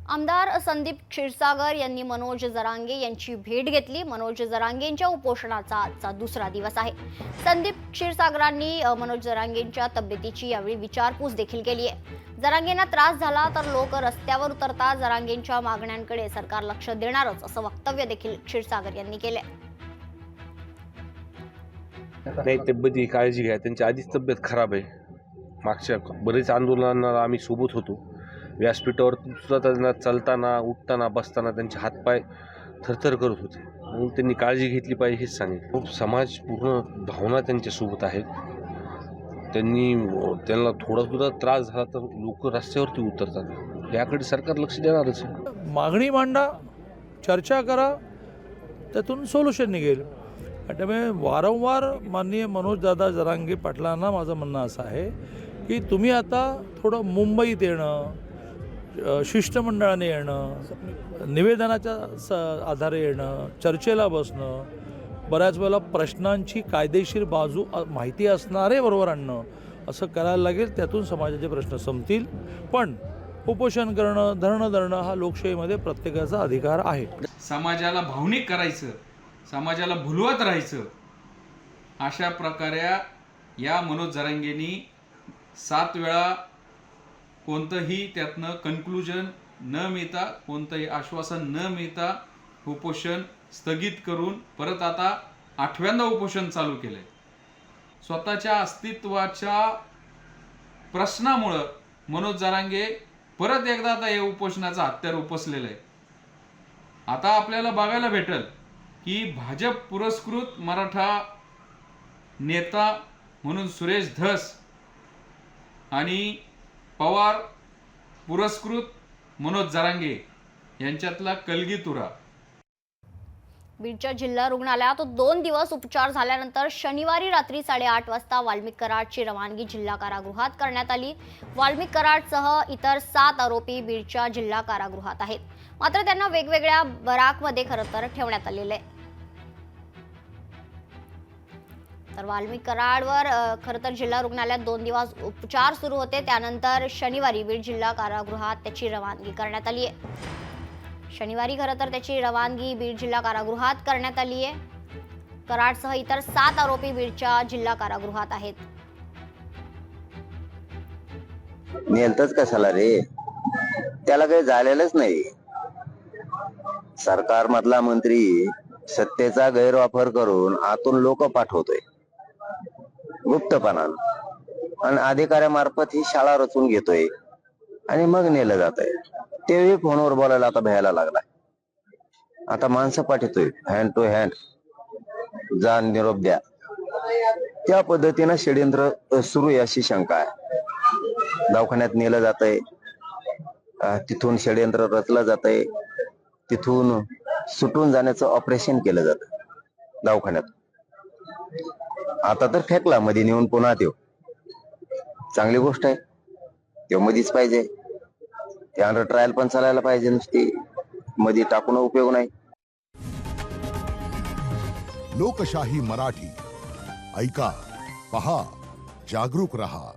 आमदार संदीप क्षीरसागर यांनी मनोज जरांगे यांची भेट घेतली। मनोज जरांगेंच्या उपोषणाचा आजचा दुसरा दिवस आहे। संदीप क्षीरसागरांनी मनोज जरांगेंच्या तब्येतीची यावेळी विचारपूस देखील केली आहे। जरांगेंना त्रास झाला तर लोक रस्त्यावर उतरतात, जरांगेंच्या मागण्यांकडे सरकार लक्ष देणारच असं वक्तव्य देखील क्षीरसागर यांनी केले। नाही, तब्येती काळजी घ्या, त्यांची आधीच तब्येत खराब आहे। मागच्या बरेच आंदोलनांना आम्ही सोबत होतो। व्यासपीठावर सुद्धा त्यांना चालताना उठताना बसताना त्यांचे हातपाय थरथर करत होते, म्हणून त्यांनी काळजी घेतली पाहिजे हेच सांगितलं। समाज पूर्ण भावना त्यांच्यासोबत आहेत। त्यांना थोडा सुद्धा त्रास झाला तर लोक रस्त्यावरती उतरतात, याकडे सरकार लक्ष देणारच आहे। मागणी मांडा, चर्चा करा, त्यातून सोल्युशन निघेल। त्यामुळे वारंवार माननीय मनोजदादा जरांगे पाटलांना माझं म्हणणं असं आहे की तुम्ही आता थोडं मुंबईत येणं, शिष्टमंडळाने येणं, निवेदनाच्या आधारे येणं, चर्चेला बसणं, बऱ्याच वेळेला प्रश्नांची कायदेशीर बाजू माहिती असणारे बरोबर आणणं, असं करायला लागेल। त्यातून समाजाचे प्रश्न संपतील। पण उपोषण करणं, धरणं धरणं हा लोकशाहीमध्ये प्रत्येकाचा अधिकार आहे। समाजाला भावनिक करायचं, समाजाला भुलवत राहायचं, अशा प्रकारे या मनोज जरांगेंनी 7 वेळा कोणतंही त्यातनं कन्क्लुजन न मिळता, कोणतंही आश्वासन न मिळता उपोषण स्थगित करून परत आता 8व्यांदा उपोषण चालू केलंय। स्वतःच्या अस्तित्वाच्या प्रश्नामुळं मनोज जरांगे परत एकदा आता हे उपोषणाचं हत्यार उपसलेलं आहे। आता आपल्याला बघायला भेटेल की भाजप पुरस्कृत मराठा नेता म्हणून सुरेश धस आणि पवार पुरस्कृत मनोज जरांगे यांच्यातला कलगीतुरा। बीडच्या जिल्हा रुग्णालयात 2 दिवस उपचार झाल्यानंतर शनिवारी रात्री 8:30 वाजता वाल्मिक कराडची रवानगी जिल्हा कारागृहात करण्यात आली। वाल्मिक कराडसह इतर 7 आरोपी बीडच्या जिल्हा कारागृहात आहेत, मात्र त्यांना वेगवेगळ्या बराकमध्ये खरंतर ठेवण्यात आलेले आहे। तर वाल्मिक कराडवर खरंतर जिल्हा रुग्णालयात 2 दिवस उपचार सुरू होते, त्यानंतर शनिवारी बीड जिल्हा कारागृहात त्याची रवानगी करण्यात आली आहे। शनिवारी खरंतर त्याची रवानगी बीड जिल्हा कारागृहात करण्यात आली आहे। कराडसह इतर 7 आरोपी बीडच्या जिल्हा कारागृहात आहेत। नेलतच कशाला रे, त्याला काही झालेलंच नाही। सरकार मधला मंत्री सत्तेचा गैरवापर करून आतून लोक पाठवतोय गुप्तपणानं, आणि अधिकाऱ्यामार्फत ही शाळा रचून घेतोय आणि मग नेलं जात आहे। तेही फोनवर बोलायला आता भ्यायला लागलाय। आता माणसं पाठवतोय हँड टू हँड, जा निरोप द्या, त्या पद्धतीनं षडयंत्र सुरू आहे अशी शंका आहे। दवाखान्यात नेलं जात आहे, तिथून षडयंत्र रचलं जात आहे, तिथून सुटून जाण्याचं ऑपरेशन केलं जातं दवाखान्यात। आता तर फेकला मध्ये नेऊन पुन्हा त्यो, चांगली गोष्ट आहे, त्यो मधीच पाहिजे। त्यानंतर ट्रायल पण चालायला पाहिजे, नुसती मध्ये टाकून उपयोग नाही। लोकशाही मराठी ऐका, पहा, जागरूक रहा।